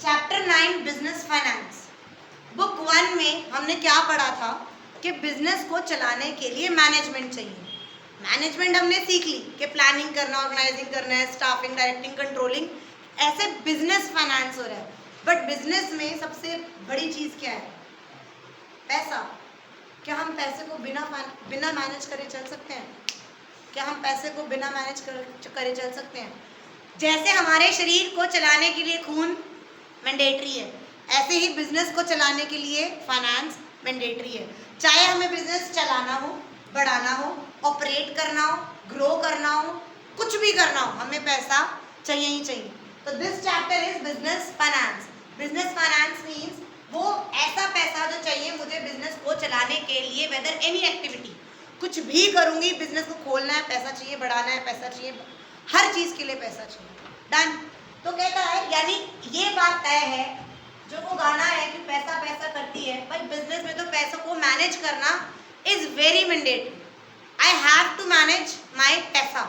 Chapter 9 business finance. Book 1 में हमने क्या पढ़ा था कि बिजनेस को चलाने के लिए मैनेजमेंट चाहिए। मैनेजमेंट हमने सीख ली कि प्लानिंग करना, ऑर्गेनाइजिंग करना है, स्टाफिंग, डायरेक्टिंग, कंट्रोलिंग, ऐसे बिजनेस फाइनेंस हो रहा है। बट बिजनेस में सबसे बड़ी चीज़ क्या है? पैसा। क्या हम पैसे को बिना मैनेज करे चल सकते हैं? क्या हम पैसे को बिना मैनेज करे चल सकते हैं? जैसे हमारे शरीर को चलाने के लिए खून मैंडेटरी है, ऐसे ही बिजनेस को चलाने के लिए फाइनेंस मैंडेटरी है। चाहे हमें बिजनेस चलाना हो, बढ़ाना हो, ऑपरेट करना हो, ग्रो करना हो, कुछ भी करना हो, हमें पैसा चाहिए ही चाहिए। तो this chapter is business finance. Business finance means वो ऐसा पैसा जो चाहिए मुझे बिजनेस को चलाने के लिए, वेदर एनी एक्टिविटी, कुछ भी करूंगी, बिजनेस को खोलना है पैसा चाहिए, बढ़ाना है पैसा चाहिए, हर चीज के लिए पैसा चाहिए। डन। तो कहता है, यानी ये बात तय है, जो वो गाना है कि पैसा पैसा करती है, भाई बिजनेस में तो पैसों को मैनेज करना is very mandatory. I have to manage my पैसा।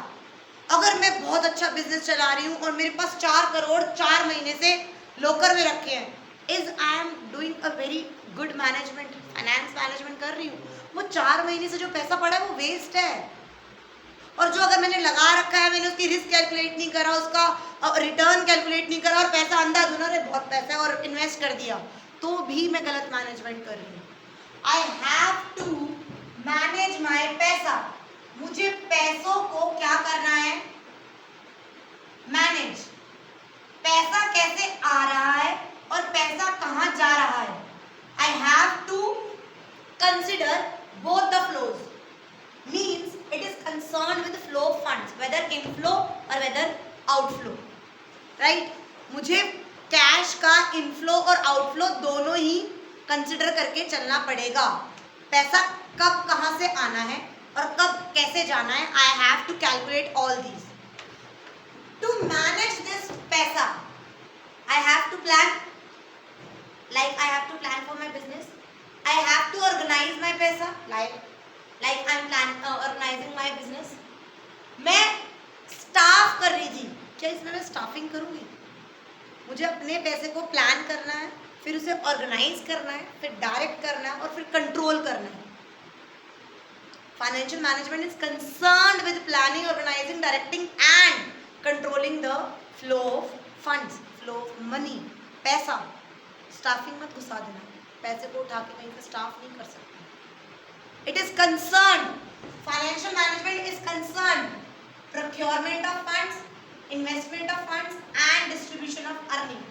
अगर मैं बहुत अच्छा बिजनेस चला रही हूँ और मेरे पास 4 करोड़ 4 महीने से लॉकर में रखे हैं, is I am doing a very good management, finance management कर रही हूँ। वो 4 महीने से जो पैसा पड़ा है वो वेस्ट है। और जो अगर मैंने लगा रखा है, मैंने उसकी रिस्क कैलकुलेट नहीं करा, उसका रिटर्न कैलकुलेट नहीं करा और पैसा अंधाधुना रे बहुत पैसा है और इन्वेस्ट कर दिया, तो भी मैं गलत मैनेजमेंट कर रही हूँ। I have to manage my पैसा। मुझे पैसों को क्या करना है? मैनेज। पैसा कैसे आ रहा है और पैसा कहाँ जा रहा है? I have to consider both the flows. Means it is concerned with the flow of funds, whether inflow or whether outflow, right? मुझे कैश का इनफ्लो और आउटफ्लो दोनों ही कंसिडर करके चलना पड़ेगा। पैसा कब कहाँ से आना है और कब कैसे जाना है, I have to calculate all these. To manage this पैसा, I have to plan, like I have to plan for my business. I have to organize my पैसा, like I'm organizing my business. मैं staff कर रही थी, क्या इसमें मैं staffing करूँगी? मुझे अपने पैसे को प्लान करना है, फिर उसे ऑर्गेनाइज करना है, फिर डायरेक्ट करना है और फिर कंट्रोल करना है। Financial management is concerned with planning, organizing, directing and controlling the flow of funds, flow of money, पैसा। स्टाफिंग मत घुसा देना, पैसे को उठा के कहीं से स्टाफ नहीं कर सकते। It is concerned, financial management is concerned, procurement of funds, investment of funds and distribution of earning.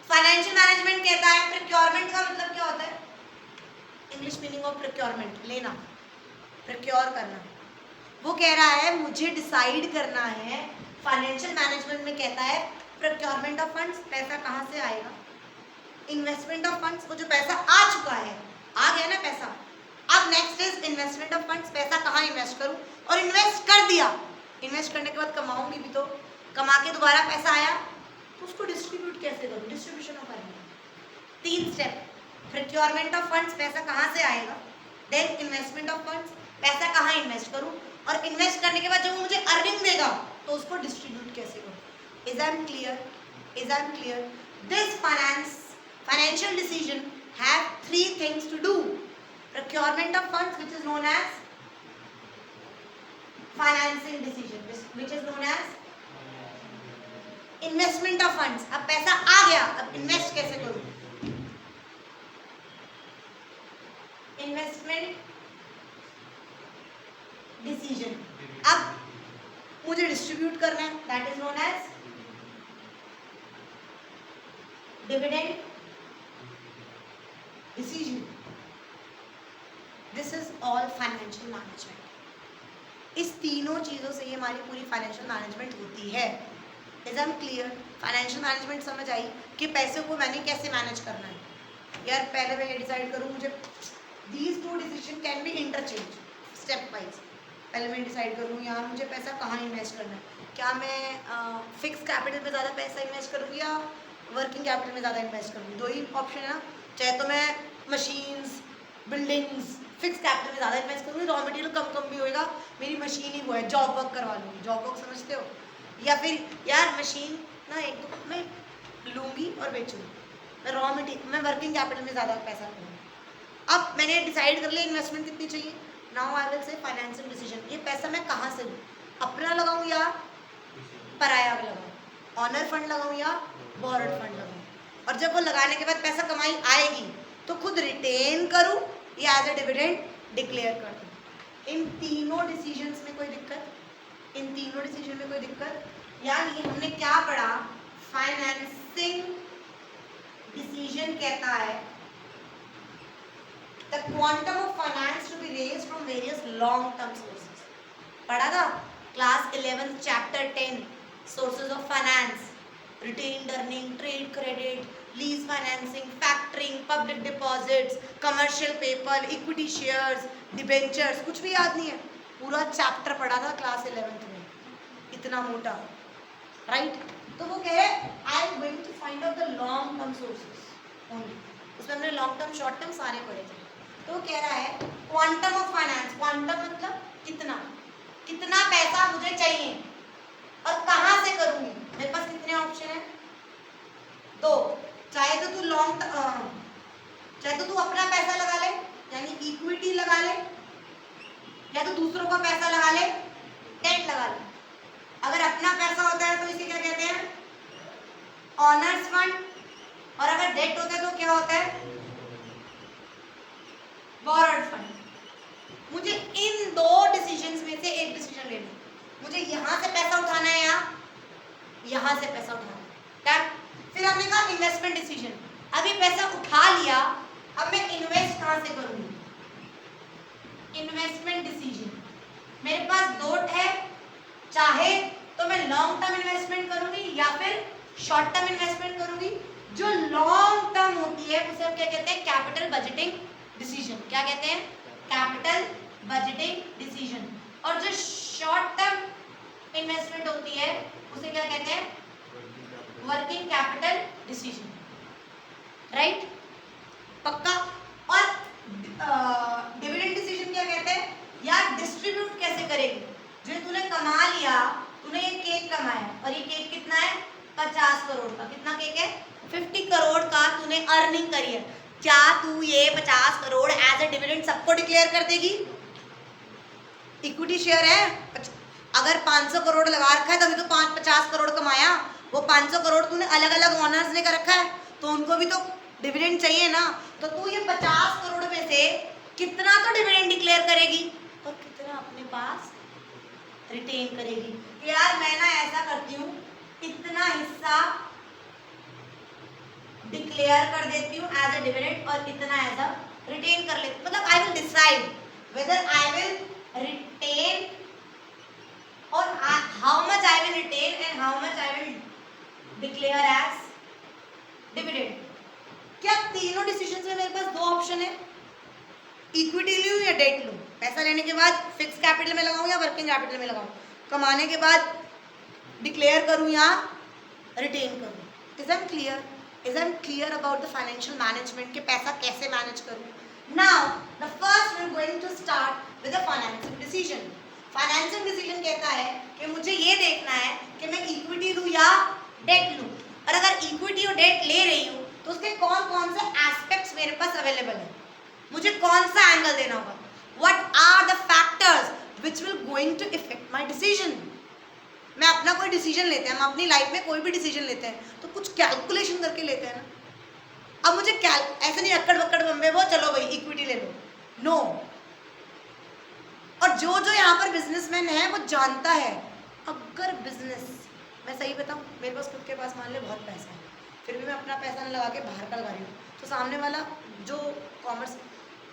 Financial management कहता है, procurement का मतलब क्या होता है? English meaning of procurement, लेना, procure करना। वो कह रहा है मुझे डिसाइड करना है। फाइनेंशियल मैनेजमेंट में कहता है procurement of funds, पैसा कहाँ से आएगा? इन्वेस्टमेंट ऑफ फंड्स, वो जो पैसा आ चुका है, आ गया ना पैसा, अब next is investment of funds, पैसा कहाँ इन्वेस्ट करूं, और इन्वेस्ट कर दिया, इन्वेस्ट करने के बाद कमाऊंगी भी, तो कमा के दोबारा पैसा आया तो उसको डिस्ट्रीब्यूट कैसे करूं, distribution of earning. 3 step, procurement of funds, पैसा कहाँ से आएगा, देन इन्वेस्टमेंट ऑफ फंड्स, पैसा कहाँ इन्वेस्ट करूं, और इन्वेस्ट करने के बाद जब वो मुझे अर्निंग देगा तो उसको डिस्ट्रीब्यूट कैसे करूं। Is I am clear? Is I am clear? This financial decision have 3 things to do. Procurement of funds, which is known as financing decision, which is known as investment of funds. अब पैसा आ गया, अब invest कैसे करूं? Investment decision, अब मुझे distribute करना है, that is known as dividend decision. This is all financial management. इस तीनों चीज़ों से ये हमारी पूरी फाइनेंशियल मैनेजमेंट होती है। Is I am clear? Financial management समझ आई कि पैसे को मैंने कैसे मैनेज करना है। यार पहले मैं ये डिसाइड करूँ, मुझे these 2 decision can be interchange step wise. पहले मैं डिसाइड करूँ यार मुझे पैसा कहाँ इन्वेस्ट करना है, क्या मैं फिक्स कैपिटल में ज़्यादा पैसा इन्वेस्ट करूँगी या वर्किंग कैपिटल में ज़्यादा इन्वेस्ट करूँगी। 2 ही ऑप्शन है ना, चाहे तो मैं मशीन्स, बिल्डिंग्स, फिक्स कैपिटल में ज़्यादा इन्वेस्ट करूँगी, रॉ मटेरियल कम भी होएगा, मेरी मशीन ही वो है, जॉब वर्क करवा लूँगी। जॉब वर्क समझते हो? या फिर यार मशीन ना, एक दो मैं लूँगी और बेचूँगी, मैं रॉ मटीरियल, मैं वर्किंग कैपिटल में ज़्यादा पैसा करूँगी। अब मैंने डिसाइड कर लिया इन्वेस्टमेंट कितनी चाहिए, now I will say financial decision, ये पैसा मैं कहाँ से लूँ, अपना लगाऊँ या पराया लगाऊँ, ऑनर फंड लगाऊँ या बोरोड फंड लगाऊँ, और जब वो लगाने के बाद पैसा कमाई आएगी तो खुद रिटेन करूँ या एज ए डिविडेंड डिक्लेयर कर दूँ। इन तीनों डिसीजंस में कोई दिक्कत, इन तीनों डिसीजन में कोई दिक्कत, यानी हमने क्या पढ़ा, फाइनेंसिंग डिसीजन कहता है the quantum of finance to be raised from various long term sources. पढ़ा था class 11 chapter 10 sources of finance, retained earning, trade credit, lease financing, factoring, public deposits, commercial paper, equity shares, debentures, कुछ भी याद नहीं है, पूरा chapter पढ़ा था क्लास 11th में, इतना मोटा, राइट? तो वो कह रहे I am going to find out the long term sources only, उसमें हमने लॉन्ग टर्म शॉर्ट टर्म सारे पढ़े थे। तो कह रहा है क्वांटम ऑफ फाइनेंस, क्वांटम मतलब कितना, कितना पैसा मुझे चाहिए और कहाँ से करूंगी, मेरे पास कितने ऑप्शन है, दो, चाहे तो तू चाहे तो तू अपना पैसा लगा ले यानी इक्विटी लगा ले, या तो दूसरों का पैसा लगा ले, डेट लगा ले। अगर अपना पैसा होता है तो इसे क्या कहते हैं, ऑनर्स फंड, और अगर डेट होता है तो क्या होता है, बोरोड फंड। मुझे इन दो डिसीजंस में से एक डिसीजन लेना, मुझे यहां से पैसा उठाना है या यहां से पैसा उठाना है। फिर हमने कहा इन्वेस्टमेंट डिसीजन, अभी पैसा उठा लिया, अब मैं इन्वेस्ट कहां से करूंगी, इन्वेस्टमेंट डिसीजन। मेरे पास दो है, चाहे तो मैं लॉन्ग टर्म इन्वेस्टमेंट करूंगी या फिर शॉर्ट टर्म इन्वेस्टमेंट करूंगी। जो लॉन्ग टर्म होती है उसे हम क्या कहते हैं, कैपिटल बजटिंग डिसीजन। क्या कहते हैं, कैपिटल बजटिंग डिसीजन। और जो शॉर्ट टर्म इन्वेस्टमेंट होती है उसे क्या कहते हैं, वर्किंग कैपिटल डिसीजन, राइट? पक्का। और डिविडेंड डिसीजन क्या कहते हैं, या डिस्ट्रीब्यूट कैसे करेगी, जो तूने कमा लिया, तूने ये केक कमाया और ये केक कितना है, 50 करोड़ का, कितना केक है, 50 करोड़ का तूने अर्निंग करी है, क्या तू ये 50 करोड़ एज ए डिविडेंड सबको डिक्लेयर कर देगी? इक्विटी शेयर है, अगर 500 करोड़ लगा रखा है तभी तो 50 करोड़ कमाया, वो 500 करोड़ तूने अलग अलग ओनर्स ने कर रखा है तो उनको भी तो डिविडेंड चाहिए ना, तो तू ये 50 करोड़ में से कितना तो डिविडेंड डिक्लेयर करेगी और कितना अपने पास रिटेन करेगी। कि यार मैं ना ऐसा करती हूँ, इतना हिस्सा डिक्लेयर कर देती हूँ एज अ डिविडेंड और इतना एज अ रिटेन कर लेती हूँ। मतलब I will decide whether I will retain और how much I will retain and how much I will declare as dividend. क्या तीनों डिसीजंस में मेरे पास दो ऑप्शन है, इक्विटी लूँ या डेट लूँ, पैसा लेने के बाद फिक्स कैपिटल में लगाऊँ या वर्किंग कैपिटल में लगाऊँ, कमाने के बाद डिक्लेयर करूँ या रिटेन करूँ। Is I am clear? Is I'm clear about the financial management कि पैसा कैसे मैनेज करूँ? Now the first we're going to start with the financing decision. Financing decision कहता है कि मुझे ये देखना है कि मैं इक्विटी लूँ या डेट लूँ, और अगर इक्विटी और डेट ले रही हूँ तो उसके कौन कौन से एस्पेक्ट्स मेरे पास अवेलेबल है, मुझे कौन सा एंगल देना होगा, What are the factors which will going to affect my decision? मैं अपना कोई डिसीजन लेते हैं, हम अपनी लाइफ में कोई भी डिसीजन लेते हैं तो कुछ कैलकुलेशन करके लेते हैं ना। अब मुझे ऐसे नहीं अक्कड़ बक्कड़ बम्बे वो चलो भाई इक्विटी ले लो, नो। और जो जो यहाँ पर बिजनेसमैन है वो जानता है, अगर बिजनेस, मैं सही बताऊँ, मेरे पास खुद के पास मान ले बहुत पैसा है, फिर भी मैं अपना पैसा न लगा के बाहर का लगा रही हूँ, तो सामने वाला जो कॉमर्स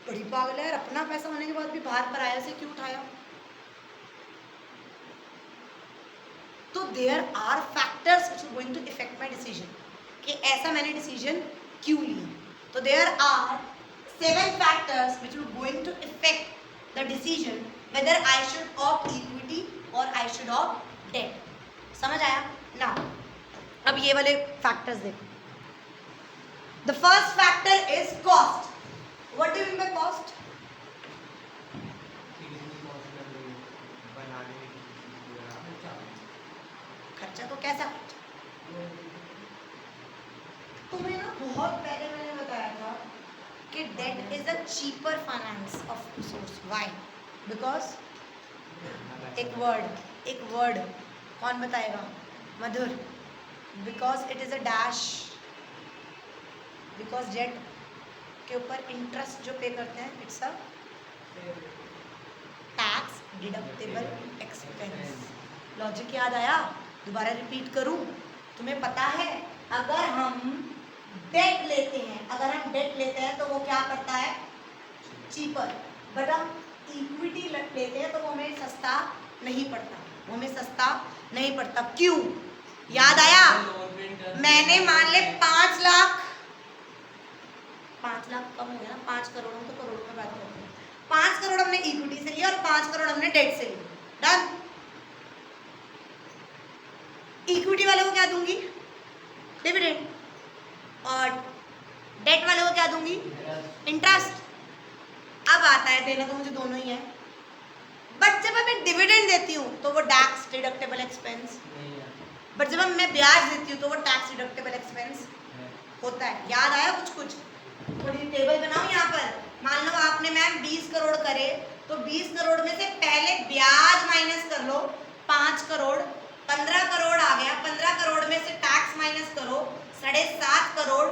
बड़ी पागल है, अपना पैसा होने के बाद भी बाहर पर आया से क्यों उठाया? तो there are factors which are going to affect my decision कि ऐसा मैंने डिसीजन क्यों लिया। तो there are 7 factors which are going to affect the decision whether I should opt equity और आई शुड ऑप्ट डेट। समझ आया ना? अब ये वाले फैक्टर्स देखो। The first factor is cost. What do you mean by cost? खर्चा तो कैसा खर्चा? cheaper finance of source. Why? Because एक वर्ड कौन बताएगा? मधुर. Because it is a dash. Because jet के ऊपर इंटरेस्ट जो पे करते हैं, it's a tax deductible expense. Logic याद आया? दोबारा रिपीट करूं? तुम्हें पता है अगर हम डेट लेते हैं तो वो क्या करता है? चीपर. बट हम इक्विटी लेते हैं तो वो हमें सस्ता नहीं पड़ता. क्यों? याद आया? मैंने मान ले 5 लाख कम हो गया ना, 5 करोड़, हम तो करोड़ों में बात करते हैं. 5 करोड़ हमने इक्विटी से लिया और 5 करोड़ हमने डेट से लिया. डन. इक्विटी वाले को क्या दूंगी? डिविडेंड. और डेट वाले को क्या दूंगी? इंटरेस्ट. अब आता है, देना तो मुझे दोनों ही है, बट जब मैं डिविडेंड देती हूँ तो वो टैक्स डिडक्टेबल एक्सपेंस. बट जब मैं ब्याज देती हूँ तो वो टैक्स डिडक्टेबल एक्सपेंस होता है. याद आया? कुछ थोड़ी टेबल बनाओ यहाँ पर. मान लो आपने मैम 20 करोड़ करे तो 20 करोड़ में से पहले ब्याज माइनस कर लो 5 करोड़, 15 करोड़ आ गया. 15 करोड़ में से टैक्स माइनस करो 7.5 करोड़.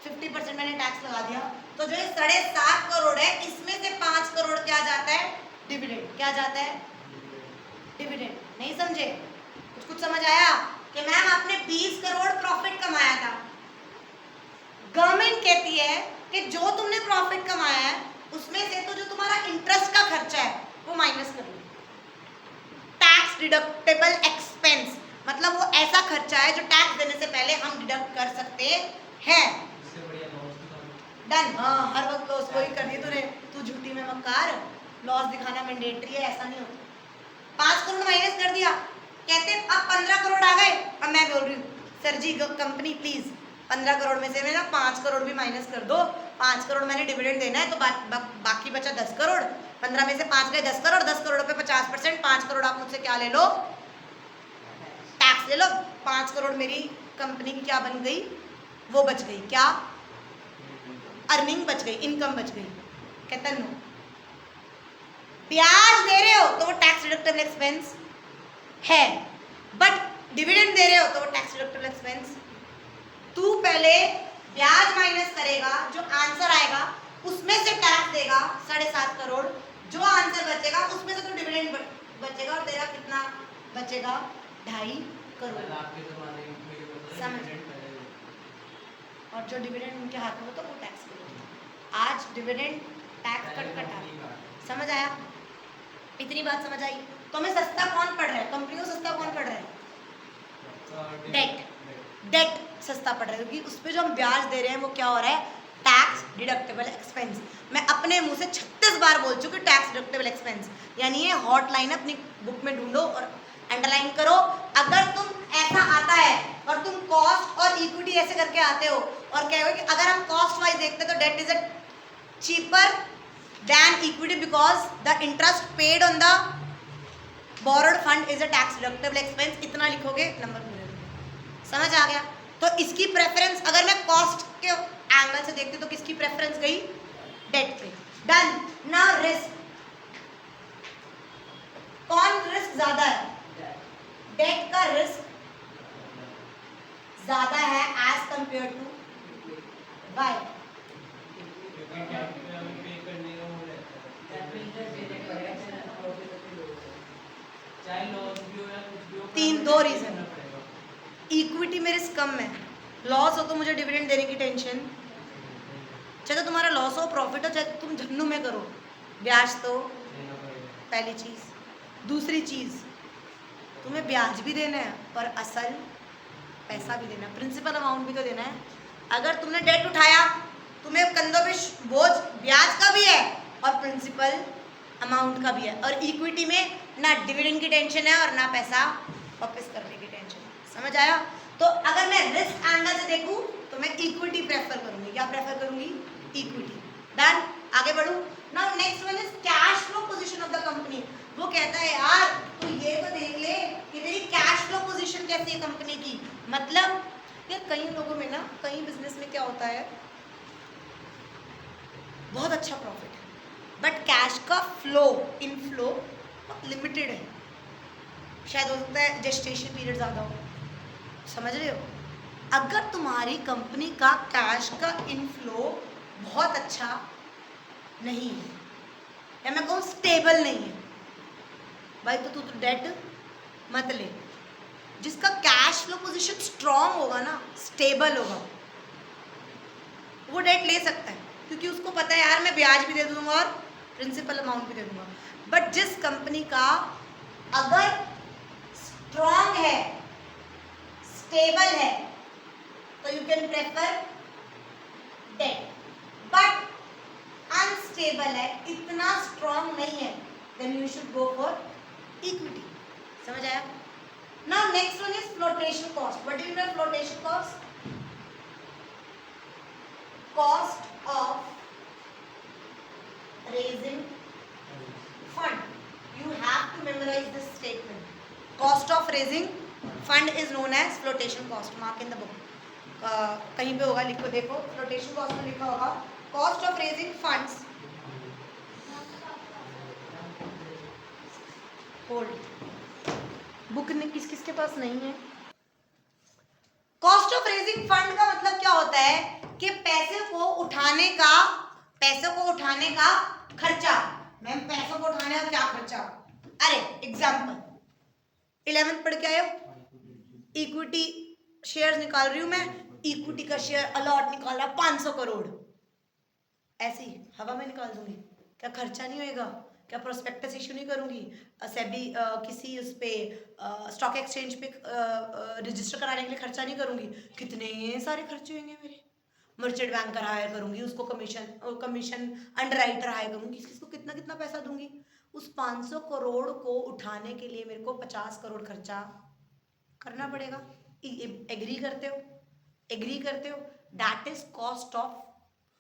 50% मैंने टैक्स लगा दिया. तो जो 7.5 करोड़ है इसमें से 5 करोड़ क्या जाता है? डिविडेंड. क्या जाता है? डिविडेंड. नहीं समझे? कुछ समझ आया कि मैम आपने 20 करोड़ प्रॉफिट कमाया था. गवर्नमेंट कहती है कि जो तुमने प्रॉफिट कमाया है उसमें से तो जो तुम्हारा इंटरेस्ट का खर्चा है वो माइनस कर लो. टैक्स डिडक्टेबल एक्सपेंस मतलब वो ऐसा खर्चा है जो टैक्स देने से पहले हम डिडक्ट कर सकते हैं. डन. हाँ, हर वक्त लॉस को ही करनी तूने. तू झूठी में मक्कार. लॉस दिखाना मैंडेटरी है, ऐसा नहीं होता. 5 करोड़ माइनस कर दिया, कहते अब 15 करोड़ आ गए. अब मैं बोल रही हूँ sir ji company please 15 crore में से मेरा 5 करोड़ भी माइनस कर दो. 5 करोड़ मैंने डिविडेंड देना है तो बाकी बचा 10 करोड़. 15 में से 5 गए 10 करोड़. 10 करोड़ पे 50%. 5 करोड़ आप मुझसे क्या ले लो? टैक्स ले लो. 5 करोड़ मेरी कंपनी की क्या बन गई? वो बच गई. क्या? अर्निंग बच गई, इनकम बच गई. कहता नो. ब्याज दे रहे हो तो वो टैक्स डिडक्टेबल एक्सपेंस है, बट डिविडेंड दे रहे हो तो वो टैक्स डिडक्टेबल एक्सपेंस. तू पहले ब्याज माइनस करेगा, जो आंसर आएगा उसमें से टैक्स देगा 7.5 करोड़. जो आंसर बचेगा उसमें से तो डिविडेंड बचेगा और तेरा कितना बचेगा? 2.5 करोड़. समझ? और जो डिविडेंड उनके हाथ में हो तो वो टैक्स करेगा. आज डिविडेंड टैक्स कट. समझ आया? इतनी बात समझ आई? तो हमें सस्ता कौन पड़ रहा है? कंपनी को सस्ता कौन पड़ रहा है? डेट सस्ता पड़ रहा है क्योंकि उस पर जो हम ब्याज दे रहे हैं वो क्या हो रहा है? Tax deductible expense. मैं अपने मुंह से 36 बार बोल चुकी टैक्स डिडक्टेबल एक्सपेंस. यानी ये हॉटलाइन अपनी बुक में ढूंढो और अंडरलाइन करो. अगर तुम ऐसा आता है और तुम कॉस्ट और इक्विटी ऐसे करके आते हो और कहोगे कि अगर हम कॉस्ट वाइज देखते तो debt is a cheaper than equity because the interest paid on the borrowed fund is a tax deductible expense. इतना लिखोगे नंबर पूरे. समझ आ गया? तो इसकी प्रेफरेंस अगर मैं कॉस्ट के एंगल से देखती तो किसकी प्रेफरेंस गई? डेट पे. डन. Now risk. कौन रिस्क ज्यादा है? डेट का रिस्क ज्यादा है एज कंपेयर टू वाई? दो रीजन. इक्विटी में रिस्क कम है. लॉस हो तो मुझे डिविडेंड देने की टेंशन. चाहे तो तुम्हारा लॉस हो प्रॉफिट हो, चाहे तुम झन्नू में करो, ब्याज तो पहली चीज. दूसरी चीज तुम्हें ब्याज भी देना है पर असल पैसा भी देना है. प्रिंसिपल अमाउंट भी तो देना है. अगर तुमने डेट उठाया तुम्हें कंधों पे बोझ ब्याज का भी है और प्रिंसिपल अमाउंट का भी है. और इक्विटी में ना डिविडेंड की टेंशन है और ना पैसा वापस करने की टेंशन है. समझ आया? तो अगर मैं रिस्क एंगल से देखूं तो मैं इक्विटी प्रेफर करूंगी. क्या प्रेफर करूंगी? इक्विटी. डन. आगे बढ़ू. Now next one is cash flow position of the company. वो कहता है यार तू ये तो देख ले कि तेरी कैश फ्लो पोजीशन कैसी है कंपनी की. मतलब यार कई लोगों में ना, कई बिजनेस में क्या होता है, बहुत अच्छा प्रॉफिट है, बट कैश का फ्लो इनफ्लो लिमिटेड है। शायद हो सकता है जेस्टेशन पीरियड ज़्यादा हो, समझ रहे हो। अगर तुम्हारी कंपनी का कैश का इनफ्लो बहुत अच्छा नहीं है, या मैं कहूँ स्टेबल नहीं है, भाई तो तू डेट मत ले। जिसका कैश फ्लो पोजीशन स्ट्रांग होगा ना, स्टेबल होगा, वो डेट ले सकता है, क्योंकि उसको पता है यार मैं ब्याज भी दे दूंगा और प्रिंसिपल अमाउंट भी दे दूंगा। बट जिस कंपनी का अगर स्ट्रांग है, स्टेबल है, तो you can prefer debt. But unstable है, इतना स्ट्रांग नहीं है, then you should go for equity. समझ आया? Now next one is flotation cost. What do you know flotation cost? Cost of raising fund. You have to memorize this statement. Cost of raising fund is known as flotation cost. Mark in the book. कहीं पे होगा, लिखो, देखो flotation cost में लिखा होगा cost of raising funds. Hold. Book ने किस किस के पास नहीं है? कॉस्ट ऑफ रेजिंग फंड का मतलब क्या होता है कि पैसे को उठाने का खर्चा। मैम पैसों को उठाने का क्या खर्चा? अरे एग्जांपल 11th पढ़ के आए हो, इक्विटी शेयर्स निकाल रही हूं मैं, इक्विटी का शेयर अलॉट निकाला 500 करोड़, ऐसे ही हवा में निकाल दूंगी, क्या खर्चा नहीं होएगा? क्या प्रोस्पेक्टस इशू नहीं करूंगी? सेबी किसी उस पे स्टॉक एक्सचेंज पे रजिस्टर कराने के लिए खर्चा नहीं करूंगी? कितने सारे खर्चे होंगे मेरे। मर्चेंट बैंकर हायर करूंगी, उसको कमीशन अंडरराइटर हायर करूंगी, किसको कितना कितना पैसा दूंगी? उस 500 करोड़ को उठाने के लिए मेरे को 50 करोड़ खर्चा करना पड़ेगा। एग्री करते हो? एग्री करते हो? That is cost of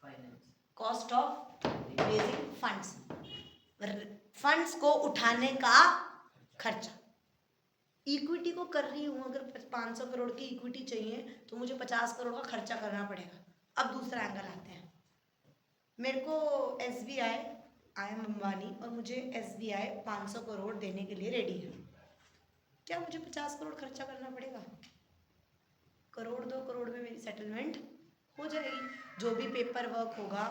finance, cost of raising funds. Funds को उठाने का खर्चा। इक्विटी को कर रही हूं, अगर 500 करोड़ की इक्विटी चाहिए तो मुझे 50 करोड़ का खर्चा करना पड़ेगा। अब दूसरा एंगल आते हैं, मेरे को SBI, आई एम अंबानी, और मुझे SBI 500 करोड़ देने के लिए रेडी है, क्या मुझे 50 करोड़ खर्चा करना पड़ेगा? करोड़ 2 करोड़ में मेरी सेटलमेंट हो जाएगी। जो भी पेपर वर्क होगा,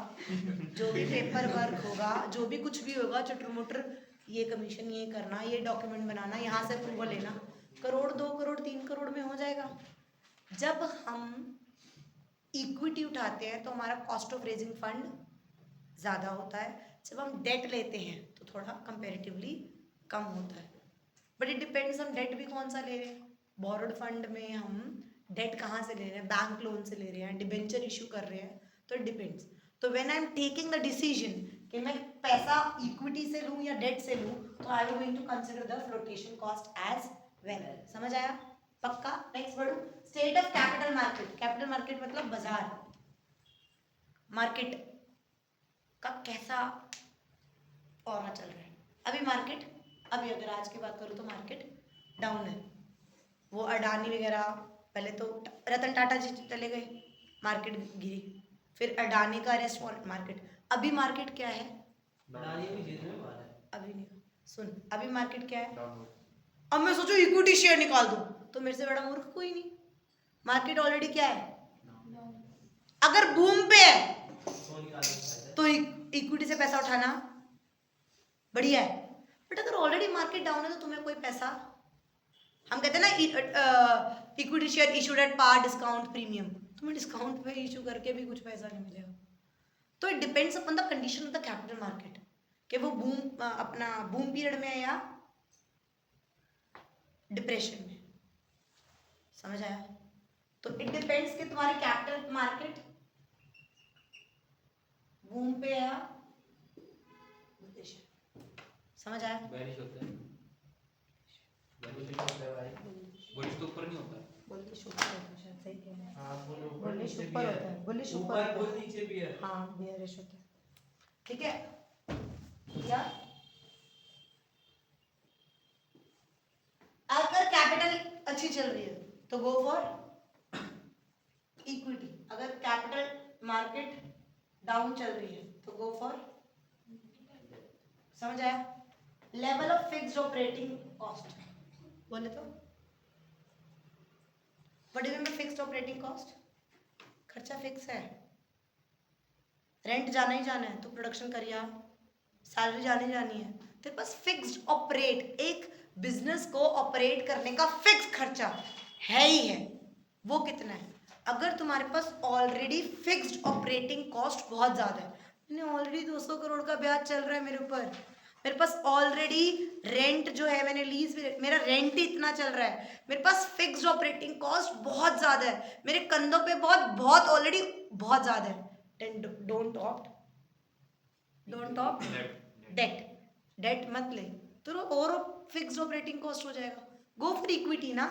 जो भी कुछ भी होगा, चटर मुटर, ये कमीशन ये करना, ये डॉक्यूमेंट बनाना, यहाँ से अप्रूवल लेना, करोड़ 2 करोड़ 3 करोड़ में हो जाएगा। जब हम इक्विटी उठाते हैं तो हमारा कॉस्ट ऑफ रेजिंग फंड ज़्यादा होता है, जब हम डेट लेते हैं तो थोड़ा कंपेरेटिवली कम होता है। बट इट डिपेंड्स हम डेट भी कौन सा ले रहे हैं। बोरोड फंड में हम डेट कहाँ से ले रहे हैं? बैंक लोन से ले रहे हैं, डिबेंचर इशू कर रहे हैं, तो इट डिपेंड्स। तो when I am taking the decision कि मैं पैसा इक्विटी से लूँ या डेट से लूँ, तो I am going to consider the flotation cost as well. समझ आया? पक्का? नेक्स्ट बढ़ो। State of capital market. Capital market मतलब बाजार, मार्केट का कैसा ऑरा चल रहा है अभी। मार्केट अभी अगर आज की बात करूँ तो मार्केट डाउन है। वो अडानी वगैरह, पहले तो रतन टाटा जी चले गए, मार्केट गिरी, फिर अडानी का रेस्टोरेंट मार्केट। अभी मार्केट क्या है? अभी नहीं सुन, अभी मार्केट क्या है? अब मैं सोचूं इक्विटी शेयर निकाल दूं, तो मेरे से बड़ा मूर्ख कोई नहीं। मार्केट ऑलरेडी क्या है? अगर बूम पे है तो इक्विटी से पैसा उठाना बढ़िया है, बट अगर ऑलरेडी मार्केट डाउन है तो तुम्हें कोई पैसा, हम कहते हैं ना equity share issued at par discount premium, तुम्हें डिस्काउंट पे इशू करके भी कुछ पैसा नहीं मिलेगा। तो it depends upon the condition of the capital market कि वो अपना बूम पीरियड में है या डिप्रेशन में। समझ आया? तो इट डिपेंड्स कि तुम्हारी कैपिटल मार्केट बूम पे है या डिप्रेशन। समझ आया? वैनिश होता है, वैनिश होता है भाई, बुलिश तो ऊपर नहीं होता, बुलिश ऊपर होता है, शायद सही कह रहे हैं। हां बोलो, बुलिश ऊपर होता है, बुलिश ऊपर बोल नीचे भी है, हां बेयरिश होता है। ठीक है या अगर कैपिटल अच्छी चल रही है तो गो फॉर इक्विटी, अगर कैपिटल मार्केट डाउन चल रही है, तो गो फॉर, समझ आया? Level of fixed operating cost बोले तो what is fixed operating cost? खर्चा फिक्स है, रेंट जाना ही जाना है तो प्रोडक्शन करिए, सैलरी जानी जानी है, तेरे पास फिक्स्ड ऑपरेट, एक बिजनेस को ऑपरेट करने का फिक्स खर्चा है ही है, वो कितना है? अगर तुम्हारे पास ऑलरेडी फिक्स्ड ऑपरेटिंग कॉस्ट बहुत ज़्यादा है, मैंने ऑलरेडी 200 करोड़ का ब्याज चल रहा है मेरे ऊपर, मेरे पास ऑलरेडी रेंट जो है, मैंने लीज, मेरा रेंट ही इतना चल रहा है, मेरे पास फिक्स्ड ऑपरेटिंग कॉस्ट बहुत ज़्यादा है, मेरे कंधों पे बहुत बहुत ऑलरेडी बहुत ज़्यादा है, then don't opt debt, debt मत ले, तो और फिक्स्ड ऑपरेटिंग कॉस्ट हो जाएगा, गो फॉर इक्विटी ना,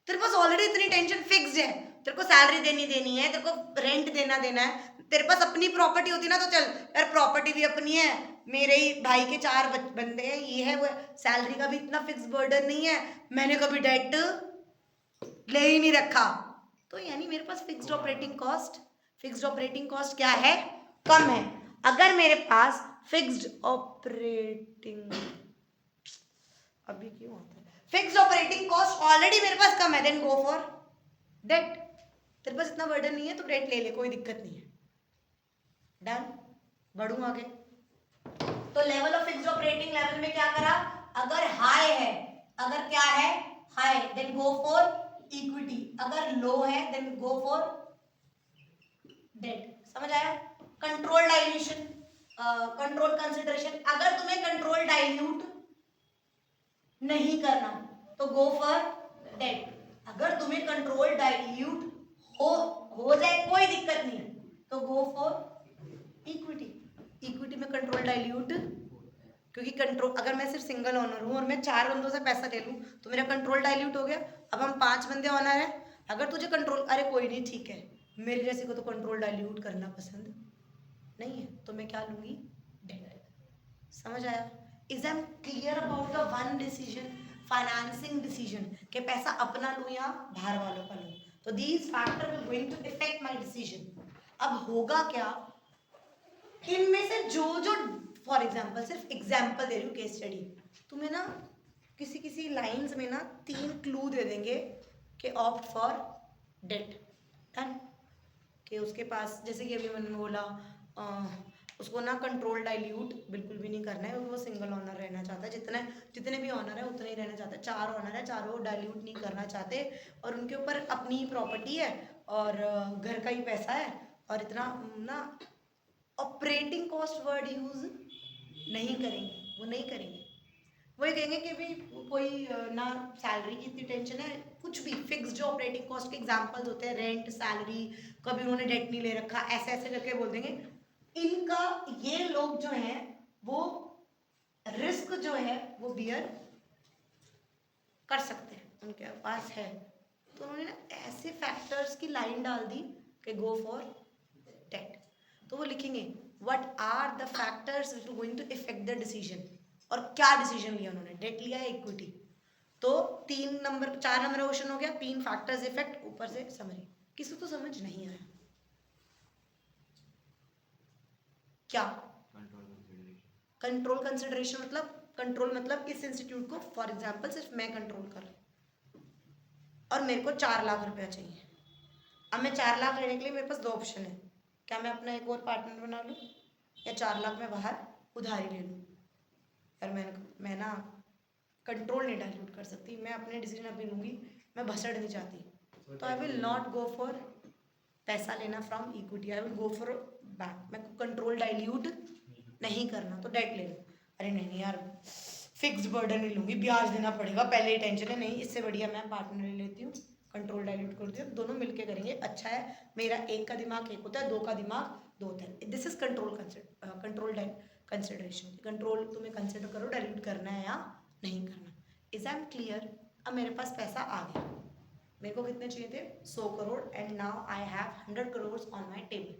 तेरे पास ऑलरेडी इतनी टेंशन फिक्स्ड है, तेरे को सैलरी देनी है, तेरे को रेंट देना है, तेरे पास अपनी प्रॉपर्टी होती ना तो चल यार, प्रॉपर्टी भी अपनी है, मेरे ही भाई के 4 बंदे हैं, ये है वो, सैलरी का भी इतना फिक्स बर्डन नहीं है, मैंने कभी डेट ले ही नहीं रखा, तो यानी मेरे पास फिक्स्ड ऑपरेटिंग कॉस्ट क्या है? कम है। अगर मेरे पास फिक्स्ड ऑपरेटिंग, अभी क्यों आता है, फिक्स्ड ऑपरेटिंग कॉस्ट ऑलरेडी मेरे पास कम है, देन गो फॉर डेट, तेरे पास इतना बर्डन नहीं है तो डेट ले ले, कोई दिक्कत नहीं है, डन। बढ़ू आगे, तो level of fixed operating level में क्या करा, अगर हाई है, अगर क्या है high, then go for equity, अगर लो है देन गो फॉर डेट, समझ आया? कंट्रोल डाइल्यूशन, कंट्रोल कंसिडरेशन, अगर तुम्हें कंट्रोल डाइल्यूट नहीं करना तो गो फॉर डेट, अगर तुम्हें कंट्रोल डाइल्यूट हो जाए कोई दिक्कत नहीं तो गो फॉर इक्विटी, इक्विटी में कंट्रोल डाइल्यूट, क्योंकि कंट्रोल, अगर मैं सिर्फ सिंगल ओनर हूँ और मैं 4 बंदों से पैसा ले लूँ तो मेरा कंट्रोल डाइल्यूट हो गया, अब हम 5 बंदे ओनर हैं, अगर तुझे कंट्रोल, अरे कोई नहीं ठीक है, मेरे जैसे को तो कंट्रोल डाइल्यूट करना पसंद नहीं है तो मैं क्या लूँगी, डेट, समझ आया? Is I am clear about the one decision, financing decision, कि पैसा अपना लूँ या बाहर वालों का लूँ, तो these factor will going to affect my decision. अब होगा क्या, इनमें से जो फॉर एग्जाम्पल, सिर्फ एग्जाम्पल दे रही हूँ, केस स्टडी, तुम्हें ना किसी लाइंस में ना 3 क्लू दे देंगे कि ऑप्ट फॉर डेट, डन, कि उसके पास, जैसे कि अभी मैंने बोला, उसको ना कंट्रोल डाइल्यूट बिल्कुल भी नहीं करना है, क्योंकि वो सिंगल ऑनर रहना चाहता है, जितने भी ऑनर है उतने ही रहना चाहता है, 4 ऑनर है, चारों डाइल्यूट नहीं करना चाहते, और उनके ऊपर अपनी प्रॉपर्टी है और घर का ही पैसा है, और इतना ना ऑपरेटिंग कॉस्ट वर्ड यूज नहीं करेंगे, वो नहीं करेंगे, वो ये कहेंगे कि भी कोई ना सैलरी की इतनी टेंशन है, कुछ भी फिक्स जो ऑपरेटिंग कॉस्ट के एग्जांपल्स होते हैं, रेंट, सैलरी, कभी उन्होंने डेट नहीं ले रखा, ऐसे ऐसे करके बोल देंगे। इनका, ये लोग जो हैं वो रिस्क जो है वो बियर कर सकते हैं, उनके पास है, तो उन्होंने ना ऐसे फैक्टर्स की लाइन डाल दी कि गो फॉर डेट, तो वो लिखेंगे what are the factors which are going to affect the decision, और क्या डिसीजन लिया उन्होंने, डेट लिया है, इक्विटी, तो 4 नंबर क्वेश्चन हो गया, 3 फैक्टर्स इफेक्ट, ऊपर से समरी, किसी को तो समझ नहीं आया क्या? कंट्रोल कंसिडरेशन मतलब, कंट्रोल मतलब इस इंस्टीट्यूट को, फॉर एग्जाम्पल सिर्फ मैं कंट्रोल कर रही हूँ और मेरे को 4 लाख रुपया चाहिए, अब मैं 4 लाख लेने के लिए मेरे पास 2 ऑप्शन है, क्या मैं अपना एक और पार्टनर बना लूँ या 4 लाख मैं बाहर उधारी ले लूँ, यार मैं ना कंट्रोल नहीं डाइल्यूट कर सकती, मैं अपने डिसीजन अभी लूँगी, मैं भसड़ नहीं चाहती, तो I will not go for पैसा लेना from equity, I will go for bank, मैं कंट्रोल डाइल्यूट नहीं करना तो डेट ले लो, अरे नहीं यार फिक्स बर्डन नहीं लूँगी, ब्याज देना पड़ेगा, पहले ही टेंशन है, नहीं इससे बढ़िया मैं पार्टनर ले लेती हूँ, कंट्रोल डाइल्यूट कर दिया, दोनों मिलके करेंगे, अच्छा है, मेरा एक का दिमाग एक होता है, 2 का दिमाग 2 होता है, this is control consideration, control तुम्हें कंसिडर करो डाइल्यूट करना है या नहीं करना, इज आई एम क्लियर? अब मेरे पास पैसा आ गया, मेरे को कितने चाहिए थे, 100 crore, and now I have 100 crore on my table,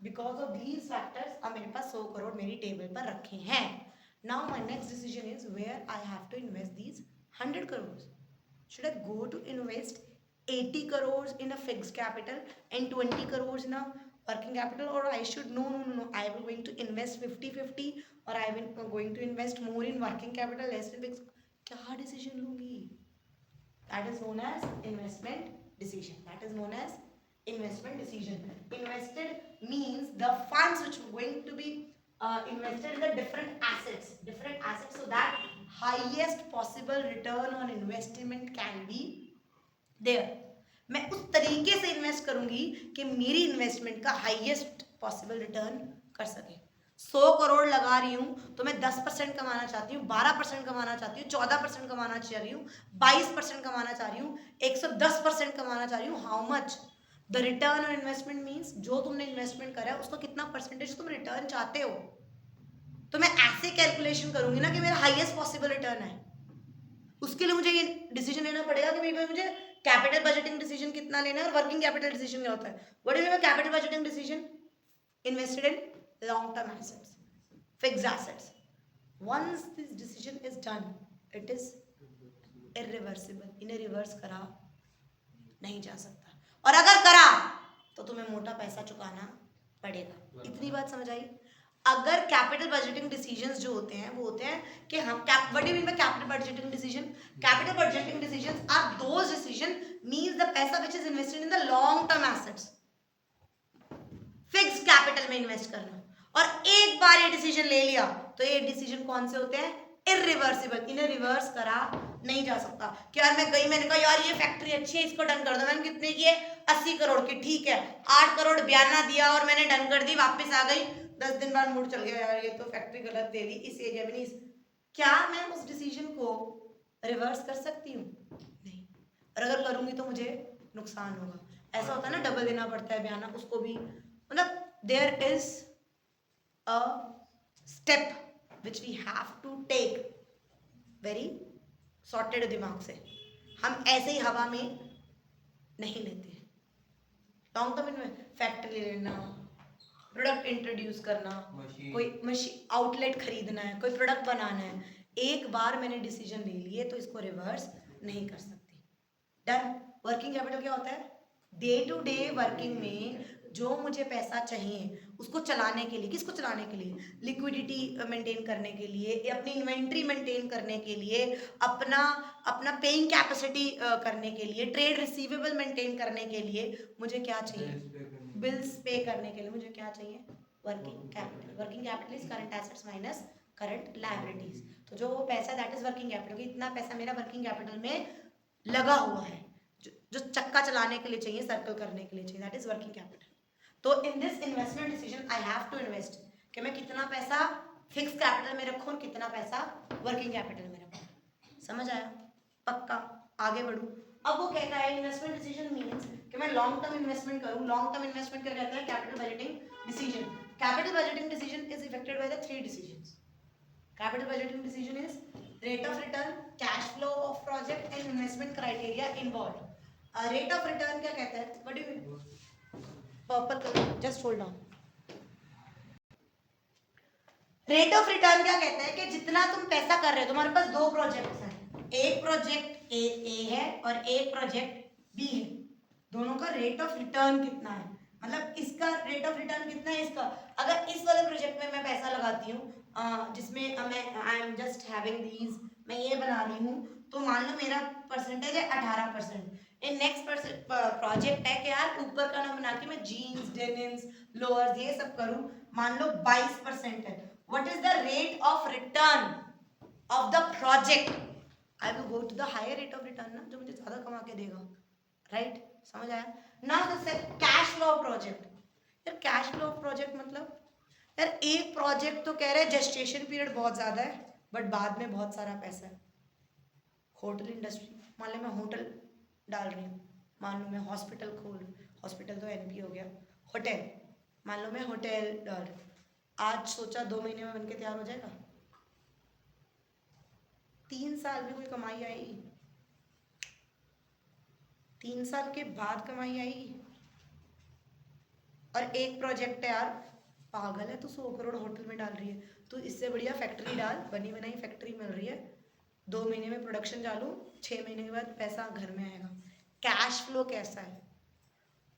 because of these factors अब मेरे पास 100 करोड़ मेरी टेबल पर रखे हैं, now my next decision is where I have to invest these 100 crore, should I go to invest 80 crores in a fixed capital and 20 crores in a working capital, or I should no, I will going to invest 50-50 or I will going to invest more in working capital, less in fixed. क्या decision लूंगी? That is known as investment decision. That is known as investment decision. Invested means the funds which are going to be invested in the different assets so that highest possible return on investment can be there. मैं उस तरीके से invest करूंगी कि मेरी investment का highest possible return कर सके. 100 करोड़ लगा रही हूं तो मैं 10% कमाना चाहती हूँ, 12% कमाना चाहती हूँ, 14% कमाना चाह रही हूँ, 22% कमाना चाह रही हूँ, 110% कमाना चाह रही हूँ. How much the return on investment means जो तुमने इन्वेस्टमेंट करा है उसका कितना परसेंटेज तुम रिटर्न चाहते हो. तो मैं ऐसे कैलकुलेशन करूंगी ना कि मेरा हाईएस्ट पॉसिबल रिटर्न है. उसके लिए मुझे ये डिसीजन लेना पड़ेगा कि भाई मुझे कैपिटल बजटिंग डिसीजन कितना लेना है और वर्किंग कैपिटल डिसीजन क्या होता है. What is capital budgeting decision? Invested in long term assets, fixed assets. Once this decision is done it is irreversible. इन्हें रिवर्स करा नहीं जा सकता, और अगर करा तो तुम्हें मोटा पैसा चुकाना पड़ेगा. इतनी बात समझ आई? अगर कैपिटल बजटिंग डिसीजंस जो होते हैं वो होते हैं कि हम what do you mean by capital budgeting decision? Capital budgeting decisions are those decision means the पैसा which is invested in the long term assets, fixed capital में इन्वेस्ट करना. और एक बार ये डिसीजन ले लिया तो ये डिसीजन कौन से होते हैं? इरिवर्सिबल. इन्हें रिवर्स करा नहीं जा सकता. कि यार मैं गई, मैंने कहा यार ये फैक्ट्री अच्छी है, इसको डन कर दो. मैंने कितने की है? 80 करोड़ की. ठीक है, 8 करोड़ बयाना दिया और मैंने डन कर दी, वापस आ गई. 10 दिन बाद मूड चल गया, यार ये तो फैक्ट्री गलत दे दी इस एरिया में नहीं. क्या मैं उस डिसीजन को रिवर्स कर सकती हूँ? नहीं. और अगर करूंगी तो मुझे नुकसान होगा. ऐसा होता है ना, डबल देना पड़ता है बयाना, उसको भी मतलब there is a step which we have to take very sorted दिमाग से. हम ऐसे ही हवा में नहीं लेते. लॉन्ग टर्म में फैक्ट्री लेना, प्रोडक्ट इंट्रोड्यूस करना, कोई मशीन आउटलेट खरीदना है, कोई प्रोडक्ट बनाना है, एक बार मैंने डिसीजन ले लिए तो इसको रिवर्स नहीं कर सकती. डन. वर्किंग कैपिटल क्या होता है? डे टू डे वर्किंग में जो मुझे पैसा चाहिए उसको चलाने के लिए. किसको चलाने के लिए? लिक्विडिटी मेंटेन करने के लिए, अपनी इन्वेंट्री मेंटेन करने के लिए, अपना पेइंग कैपेसिटी करने के लिए, ट्रेड रिसीवेबल मेंटेन करने के लिए मुझे क्या चाहिए? बिल्स पे करने के लिए मुझे क्या चाहिए? Working capital. Working capital is current assets minus current liabilities. तो जो पैसा दैट इज वर्किंग कैपिटल. इतना पैसा मेरा वर्किंग कैपिटल में लगा हुआ है जो चक्का चलाने के लिए चाहिए, सर्कल करने के लिए चाहिए, दैट इज वर्किंग कैपिटल. तो in this investment decision I have to invest कि मैं कितना पैसा फिक्स कैपिटल में रखूं और कितना पैसा वर्किंग कैपिटल में रखूं. समझ आया? पक्का. आगे बढ़ूं. अब वो कहता है इन्वेस्टमेंट डिसीजन मींस कि मैं लॉन्ग टर्म इन्वेस्टमेंट करूं. लॉन्ग टर्म इन्वेस्टमेंट क्या कहता है? Capital budgeting decision. Capital budgeting decision is affected by the 3 decisions. Capital budgeting decision is rate of return, cash flow of project and investment criteria involve. Rate of return क्या कहता है? What do you mean? Purple colour, just hold on. Rate of return क्या कहता है कि जितना तुम पैसा कर रहे हो, तुम्हारे पास 2 प्रोजेक्ट्स हैं, एक प्रोजेक्ट ए है और एक प्रोजेक्ट बी है. दोनों का रेट ऑफ रिटर्न कितना है? मतलब इसका रेट ऑफ रिटर्न कितना है इसका. अगर इस वाले प्रोजेक्ट में मैं पैसा लगाती हूँ जिसमें मैं I am just having these, मैं ये बना रही हूँ, तो मान लो मेरा परसेंटेज है 18%. नेक्स्ट प्रोजेक्ट है कि यार ऊपर का ना बना के मैं जीन्स, डेनिम्स, लोअर्स ये सब करूं, मान लो 22% है. What is the rate of return of the project? I will go to the higher rate of return ना, जो मुझे ज्यादा कमा के देगा. राइट? समझ आया? Now this cash flow of project. यार कैश फ्लो ऑफ प्रोजेक्ट मतलब यार एक प्रोजेक्ट तो कह रहे हैं जेस्टेशन पीरियड बहुत ज्यादा है बट बाद में बहुत सारा पैसा है. होटल इंडस्ट्री, मान लो मैं होटल डाल रही हूँ, मान लो मैं हॉस्पिटल हॉस्पिटल तो एनपी हो गया. होटल, मान लो मैं होटल डाल रही हूँ, आज सोचा 2 महीने में बनके तैयार हो जाएगा. 3 साल में कोई कमाई आएगी? 3 साल के बाद कमाई आएगी. और एक प्रोजेक्ट है यार, पागल है, तो 100 करोड़ होटल में डाल रही है, तो इससे बढ़िया फैक्ट्री डाल, बनी बनाई फैक्ट्री मिल रही है, 2 महीने में प्रोडक्शन चालू, 6 महीने के बाद पैसा घर में आएगा. कैश फ्लो कैसा है?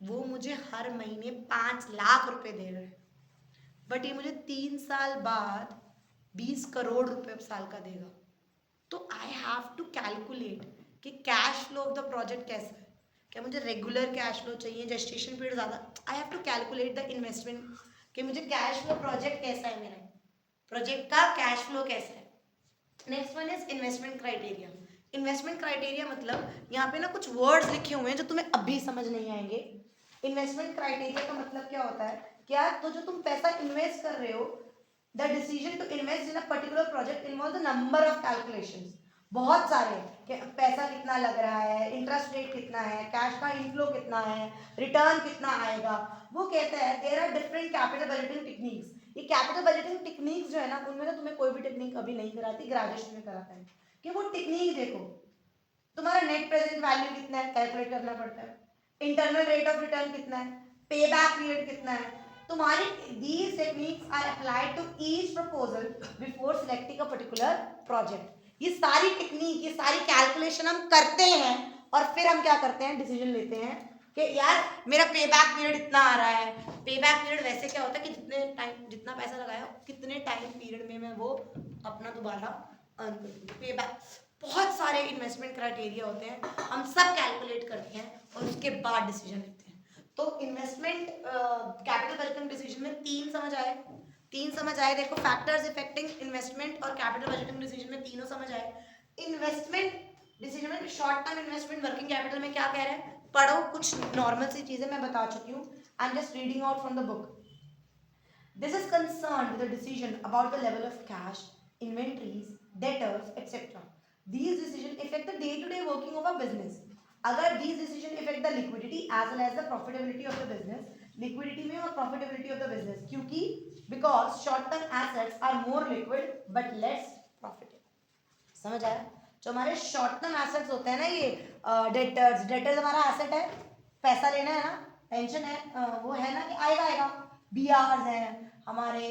वो मुझे हर महीने 5 लाख रुपए दे रहे हैं, बट ये मुझे 3 साल बाद 20 करोड़ रुपए साल का देगा। तो आई हैव टू कैलकुलेट कि cash flow of the project कैसा है, क्या मुझे रेगुलर कैश फ्लो चाहिए, जेस्टेशन पीरियड ज़्यादा, I have to calculate the investment कि मुझे कैश फ्लो प्रोजेक्ट कैसा है, मेरा प्रोजेक्ट का कैश फ्लो कैसा है। Next one is investment criteria. Investment criteria मतलब यहाँ पे ना कुछ वर्ड्स लिखे हुए हैं जो तुम्हें अभी समझ नहीं आएंगे। इन्वेस्टमेंट क्राइटेरिया का मतलब क्या होता है, क्या तो जो तुम पैसा इन्वेस्ट कर रहे हो, the decision to invest in a particular project involve the number of calculations, बहुत सारे कि पैसा कितना लग रहा है, इंटरेस्ट रेट कितना है, कैश का इनफ्लो कितना है, रिटर्न कितना आएगा। वो कहता है there are different capital budgeting techniques. ये कैपिटल बजटिंग टेक्निक्स जो है ना, उनमें तो तुम्हें कोई भी टेक्निक अभी नहीं कराती, ग्रेजुएशन में कराता है कि वो टेक्निक देखो, तुम्हारा नेट प्रेजेंट वैल्यू कितना है कैलकुलेट करना पड़ता है, इंटरनल रेट ऑफ रिटर्न कितना है, पे बैक पीरियड कितना है, तुम्हारी these techniques are applied to each proposal before selecting a particular project। ये सारी टेक्निक, ये सारी कैलकुलेशन हम करते हैं और फिर हम क्या करते हैं, डिसीजन लेते हैं कि यार मेरा पे बैक पीरियड इतना आ रहा है। पे बैक पीरियड वैसे क्या होता है कि जितने टाइम, जितना पैसा लगाया कितने टाइम पीरियड में मैं वो अपना दोबारा अर्न कर दूँ। पे बैक, बहुत सारे इन्वेस्टमेंट क्राइटेरिया होते हैं, हम सब कैलकुलेट करते हैं और उसके बाद डिसीजन लेते हैं। तो इन्वेस्टमेंट कैपिटल बजटिंग डिसीजन में तीन समझ आए। देखो फैक्टर्स इफेक्टिंग इन्वेस्टमेंट और कैपिटल बजटिंग डिसीजन में तीनों समझ आए। इन्वेस्टमेंट डिसीजन में short term investment working capital में क्या कह रहे हैं, पढ़ो, कुछ नॉर्मल सी चीजें मैं बता चुकी हूँ, I am just reading out from the book. This is concerned with the decision about the level of cash, inventories, debtors, etc. These decisions affect the day-to-day working of a business. अगर these decisions affect the liquidity as well as the profitability of the business, liquidity में और profitability of the business, क्योंकि because short-term assets are more liquid but less profitable। समझ आया? जो हमारे short term assets होते हैं ना, ये डेटर्स हमारा एसेट है, पैसा लेना है ना, पेंशन है, वो है ना कि आएगा, बीआर है हमारे,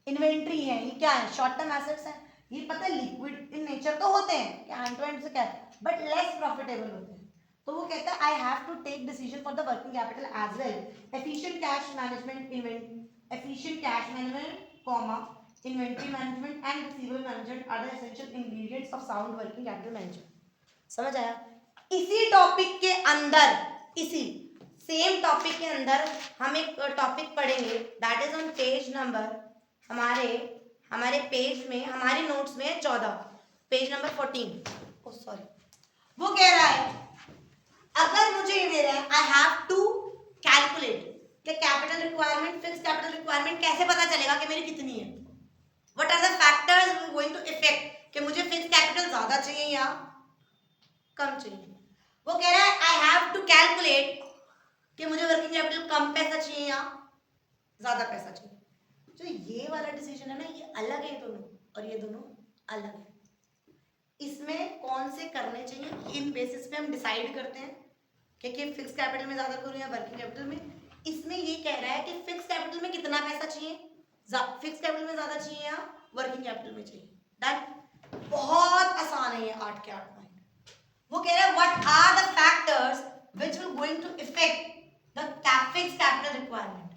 इन्वेंट्री है, ये क्या है, शॉर्ट टर्म एसेट्स है। ये पता है लिक्विड इन नेचर तो होते हैं, क्या हैंड टू हैंड से क्या है, बट लेस प्रॉफिटेबल होते हैं। तो वो कहता है I have to take decision for the working capital as well. Efficient cash management, efficient cash management comma inventory management and receivable management are the essential ingredients of sound working capital management. समझ आया? इसी topic के अंदर, इसी same topic के अंदर हम एक टॉपिक पढ़ेंगे, that is on page number, हमारे पेज में, हमारे नोट्स में 14, पेज नंबर 14। ओह सॉरी, वो कह रहा है अगर मुझे ये दे रहा है आई हैव टू कैलकुलेट कि capital requirement, fix capital requirement कैसे पता चलेगा कि मेरी कितनी है, what are the factors going to effect कि मुझे फिक्स कैपिटल ज्यादा चाहिए या कम चाहिए। वो कह रहा है आई हैव टू कैलकुलेट कि मुझे वर्किंग कैपिटल कम पैसा चाहिए या ज्यादा पैसा चाहिए। जो ये वाला डिसीजन है ना, ये अलग है दोनों, और ये दोनों अलग है। इसमें कौन से करने चाहिए, इन बेसिस पे हम डिसाइड करते हैं कि फिक्स कैपिटल में ज्यादा करूं या वर्किंग कैपिटल में। इसमें ये कह रहा है कि फिक्स कैपिटल में कितना पैसा चाहिए, फिक्स कैपिटल में ज्यादा चाहिए या वर्किंग कैपिटल में चाहिए। डन, बहुत आसान है ये 8 के 8 पॉइंट। वो कह रहा है what are the factors which will going to affect the fixed capital requirement।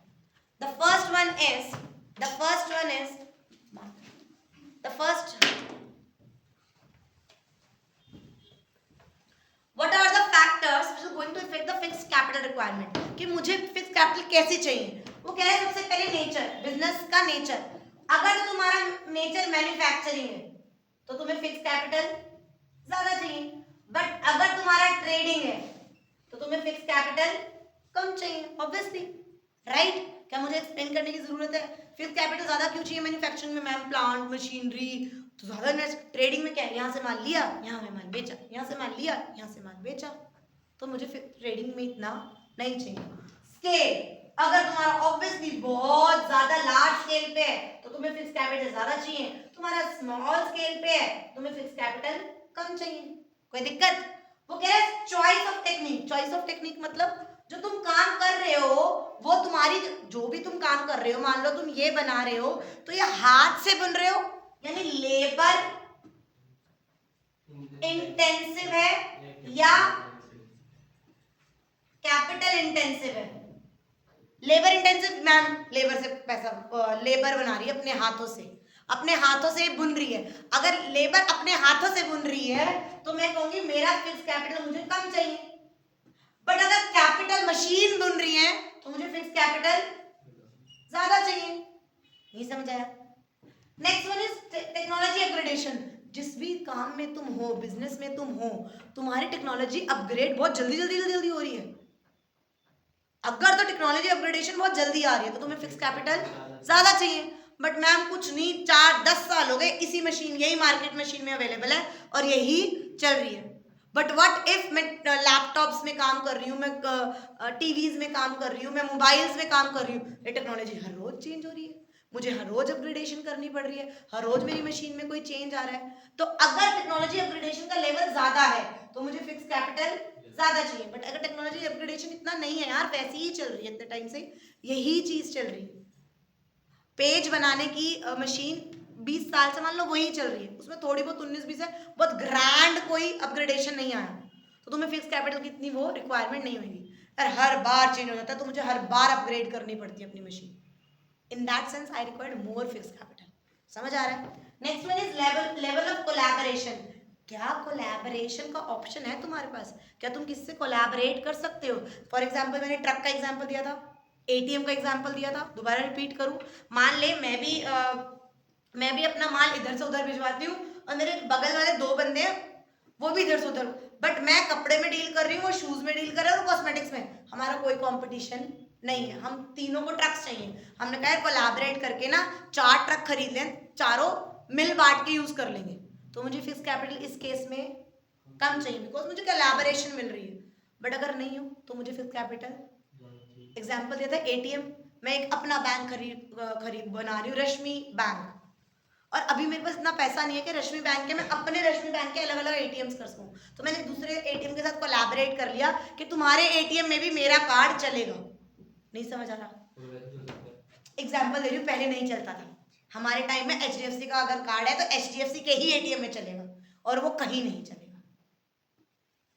The first one is what are the factors which are going to affect the fixed capital requirement, कि मुझे fix capital कैसे चाहिए। वो कह रहे हैं सबसे पहले नेचर, बिजनेस का नेचर। अगर तो तुम्हारा नेचर मैन्युफैक्चरिंग है तो तुम्हें फिक्स कैपिटल ज्यादा चाहिए, बट अगर तुम्हारा ट्रेडिंग है तो तुम्हें फिक्स कैपिटल कम चाहिए, ऑब्वियसली, राइट। क्या मुझे एक्सप्लेन करने की जरूरत है फिक्स कैपिटल ज्यादा क्यों चाहिए मैन्युफैक्चरिंग में, मैम प्लांट मशीनरी तो ज्यादा, ट्रेडिंग में क्या है, यहाँ से माल लिया यहाँ में माल बेचा, यहाँ से माल लिया यहाँ से माल बेचा, तो मुझे फिर ट्रेडिंग में इतना नहीं चाहिए। स्केल, अगर तुम्हारा ऑब्वियसली बहुत ज्यादा लार्ज स्केल पे है तो तुम्हें फिक्स कैपिटल ज्यादा चाहिए, तुम्हारा स्मॉल स्केल पे है तुम्हें फिक्स कैपिटल कम चाहिए, कोई दिक्कत। वो कह रहे हैं choice of technique. Choice of technique मतलब जो तुम काम कर रहे हो वो तुम्हारी, जो भी तुम काम कर रहे हो, मान लो तुम ये बना रहे हो तो ये हाथ से बन रहे हो यानी लेबर इंटेंसिव है, या कैपिटल इंटेंसिव है, लेबर इंटेंसिव। मैम लेबर से पैसा, लेबर बना रही है अपने हाथों से, अपने हाथों से बुन रही है। अगर लेबर अपने हाथों से बुन रही है तो मैं कहूंगी मेरा फिक्स कैपिटल मुझे कम चाहिए। बट अगर कैपिटल मशीन बुन रही है तो मुझे फिक्स कैपिटल ज्यादा चाहिए। नहीं समझ आया? Next one is technology upgradation. जिस भी काम में तुम हो, बिजनेस में तुम हो, तुम्हारी टेक्नोलॉजी अपग्रेड बहुत जल्दी जल्दी जल्दी हो रही है। अगर तो टेक्नोलॉजी अपग्रेडेशन बहुत जल्दी आ रही है तो तुम्हें फिक्स कैपिटल ज्यादा चाहिए। बट मैम कुछ नहीं, 4-10 साल हो गए इसी मशीन, यही मार्केट मशीन में अवेलेबल है और यही चल रही है। बट व्हाट इफ मैं लैपटॉप्स में काम कर रही हूँ, मैं टीवीज में काम कर रही हूँ, मैं मोबाइल्स में काम कर रही हूँ, ये टेक्नोलॉजी हर रोज चेंज हो रही है, मुझे हर रोज अपग्रेडेशन करनी पड़ रही है, हर रोज मेरी मशीन में कोई चेंज आ रहा है। तो अगर टेक्नोलॉजी अपग्रेडेशन का लेवल ज्यादा है तो मुझे फिक्स कैपिटल ज्यादा चाहिए। बट अगर टेक्नोलॉजी अपग्रेडेशन इतना नहीं है यार, वैसी ही चल रही है, इतने टाइम से यही चीज चल रही है। पेज बनाने की मशीन 20 साल से मान लो वही चल रही है, उसमें थोड़ी बहुत 19-20 है, बहुत ग्रैंड कोई अपग्रेडेशन नहीं आया, तो तुम्हें फिक्स कैपिटल की इतनी वो रिक्वायरमेंट नहीं होगी। यार हर बार चेंज हो जाता है तो मुझे हर बार अपग्रेड करनी पड़ती है अपनी machine. In that sense I required more fix capital. समझ आ रहा है? Next one is level of collaboration. क्या कोलैबोरेशन का ऑप्शन है तुम्हारे पास? क्या तुम किससे कोलैबोरेट कर सकते हो? फॉर एग्जांपल मैंने ट्रक का एग्जांपल दिया था, एटीएम का एग्जांपल दिया था, दोबारा रिपीट करूं। मान ले मैं भी अपना माल इधर से उधर भिजवाती हूँ और मेरे बगल वाले 2 बंदे हैं वो भी इधर से उधर, बट मैं कपड़े में डील कर रही हूँ, वो शूज में डील कर रहा है और कॉस्मेटिक्स में। हमारा कोई कॉम्पिटिशन नहीं है, हम तीनों को ट्रक्स चाहिए। हमने कहा कोलैबोरेट करके ना 4 ट्रक खरीद लें, चारों मिल बांट के यूज कर लेंगे, तो मुझे फिक्स कैपिटल इस केस में कम चाहिए बिकॉज मुझे कोलैबोरेशन मिल रही है। बट अगर नहीं हो तो मुझे फिक्स कैपिटल, एग्जाम्पल दिया था एटीएम, मैं एक अपना बैंक खरीद बना रही हूँ, रश्मि बैंक, और अभी मेरे पास इतना पैसा नहीं है कि रश्मि बैंक के मैं अपने रश्मि बैंक के अलग अलग एटीएम्स कर सकूं, तो मैंने दूसरे एटीएम के साथ कोलैबोरेट कर लिया कि तुम्हारे एटीएम में भी मेरा कार्ड चलेगा। नहीं समझ आ रहा? एग्जाम्पल दे रही हूँ, पहले नहीं चलता था, हमारे टाइम में एचडीएफसी का अगर कार्ड है तो एचडीएफसी के ही एटीएम में चलेगा और वो कहीं नहीं चलेगा।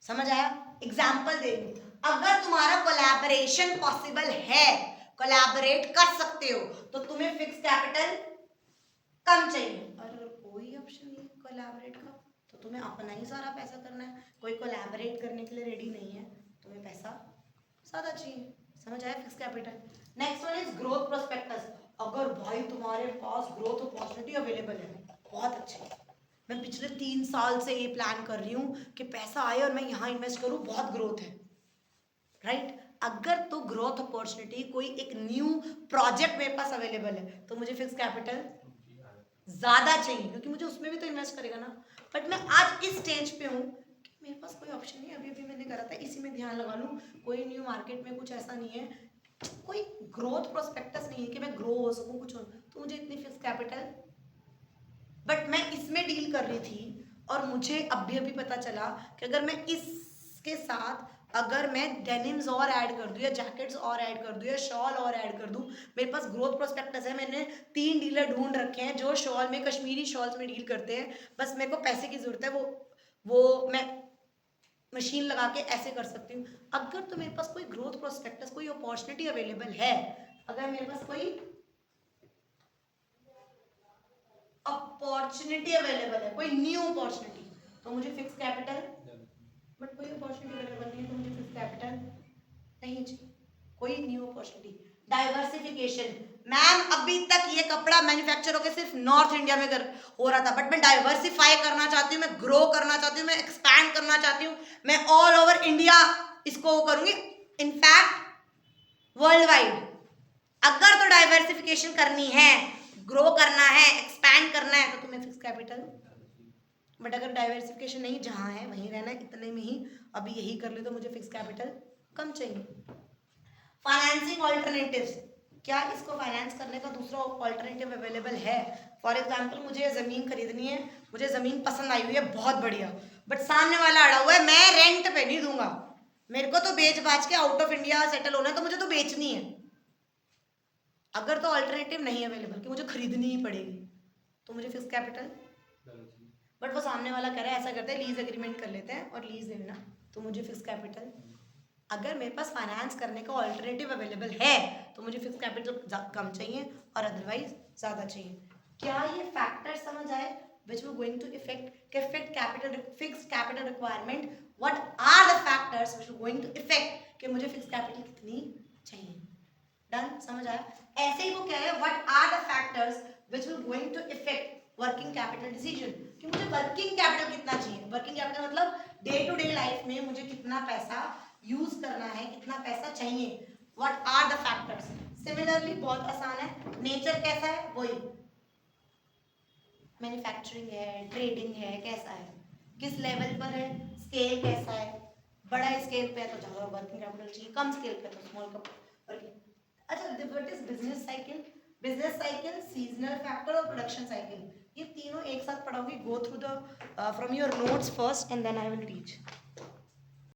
समझ आया? एग्जाम्पल दे रही हूँ, अगर तुम्हारा कोलैबोरेशन पॉसिबल है, कोलैबोरेट कर सकते हो, तो तुम्हें फिक्स कैपिटल कम चाहिए। और कोई ऑप्शन नहीं कोलैबोरेट का, तो तुम्हें अपना ही सारा पैसा करना है, कोई कोलैबोरेट करने के लिए रेडी नहीं है, तुम्हें पैसा ज्यादा चाहिए। समझ आया? Fix capital. Next one is growth prospectus. अगर भाई तुम्हारे पास ग्रोथ अपॉर्चुनिटी अवेलेबल है, बहुत अच्छे, मैं पिछले 3 साल से ये प्लान कर रही हूँ कि पैसा आए और मैं यहाँ इन्वेस्ट करूँ, बहुत ग्रोथ है, राइट? अगर तो ग्रोथ अपॉर्चुनिटी कोई एक न्यू प्रोजेक्ट मेरे पास अवेलेबल है तो मुझे फिक्स कैपिटल ज्यादा चाहिए, क्योंकि मुझे उसमें भी तो इन्वेस्ट करेगा ना। बट मैं आज इस स्टेज पे हूँ कि मेरे पास कोई ऑप्शन नहीं, अभी मैंने करा था, इसी में ध्यान लगा लूँ, कोई न्यू मार्केट में कुछ ऐसा नहीं है, कोई ग्रोथ प्रोस्पेक्टस नहीं है कि मैं ग्रो हो सकूँ, कुछ हो, तो मुझे इतनी फिक्स कैपिटल। बट मैं इसमें डील कर रही थी और मुझे अभी पता चला कि अगर मैं इसके साथ अगर मैं डेनिम्स और ऐड कर दूँ या जैकेट्स और ऐड कर दूँ या शॉल और ऐड कर दूँ, मेरे पास ग्रोथ प्रोस्पेक्टस है। मैंने 3 डीलर ढूंढ रखे हैं जो शॉल में, कश्मीरी शॉल्स में डील करते हैं, बस मेरे को पैसे की जरूरत है, वो मैं मशीन लगा के ऐसे कर सकती हूँ। अगर तो मेरे पास कोई ग्रोथ प्रोस्पेक्टस, कोई अपॉर्चुनिटी अवेलेबल है, अगर मेरे पास कोई अपॉर्चुनिटी अवेलेबल है, कोई न्यू अपॉर्चुनिटी, तो मुझे फिक्स कैपिटल, बट कोई अपॉर्चुनिटी अवेलेबल नहीं है तो मुझे फिक्स कैपिटल नहीं चाहिए, कोई न्यू अपॉर्चुनिटी। डाइवर्सिफिकेशन। मैम अभी तक ये कपड़ा मैन्युफैक्चर होकर सिर्फ नॉर्थ इंडिया में हो रहा था, बट मैं डाइवर्सिफाई करना चाहती हूँ, मैं ग्रो करना चाहती हूँ, मैं एक्सपैंड करना चाहती हूँ, मैं ऑल ओवर इंडिया इसको करूंगी, इनफैक्ट वर्ल्ड वाइड। अगर तो डाइवर्सिफिकेशन करनी है, ग्रो करना है, एक्सपैंड करना है, तो तुम्हें फिक्स कैपिटल। बट अगर डाइवर्सिफिकेशन नहीं, जहाँ है वहीं रहना है, इतने में ही अभी यही कर ले, तो मुझे फिक्स कैपिटल कम चाहिए। Financing alternatives. क्या इसको फाइनेंस करने का दूसरा ऑल्टरनेटिव अवेलेबल है? फॉर एग्जाम्पल मुझे ज़मीन खरीदनी है, मुझे ज़मीन पसंद आई हुई है बहुत बढ़िया, बट सामने वाला अड़ा हुआ है, मैं रेंट पे नहीं दूंगा, मेरे को तो बेच बाच के आउट ऑफ इंडिया सेटल होना है, तो मुझे तो बेचनी है। अगर तो ऑल्टरनेटिव नहीं अवेलेबल कि मुझे खरीदनी ही पड़ेगी, तो मुझे फिक्स कैपिटल, बट वो सामने वाला कह रहा है ऐसा करते हैं लीज एग्रीमेंट कर लेते हैं और लीज देना, तो मुझे फिक्स कैपिटल अगर मेरे पास फाइनेंस करने का ऑल्टरनेटिव अवेलेबल है तो मुझे फिक्स कैपिटल कम चाहिए और अदरवाइज ज़्यादा चाहिए। क्या ये फैक्टर समझ आए which were going to affect fixed capital requirement? What are the factors which were going to affect कि मुझे फिक्स कैपिटल कितनी चाहिए? डन, समझ आया? ऐसे ही वो कह रहे हैं what are the factors which will going to effect working capital decision, कि मुझे वर्किंग कैपिटल कितना चाहिए। वर्किंग कैपिटल मतलब डे टू डे लाइफ में मुझे कितना पैसा यूज करना है, कितना पैसा चाहिए। What are the factors. Similarly बहुत आसान है, नेचर कैसा है वही, मैन्युफैक्चरिंग है, ट्रेडिंग है, कैसा है, किस लेवल पर है, स्केल कैसा है, बड़ा स्केल पे है तो ज़्यादा वर्किंग कैपिटल चाहिए, कम स्केल पे तो स्मॉल वर्किंग। अच्छा, what is business cycle? Business cycle, seasonal factor और प्रोडक्शन साइकिल, ये तीनों एक साथ पढ़ोगे। Go through the from your notes first and then I will teach.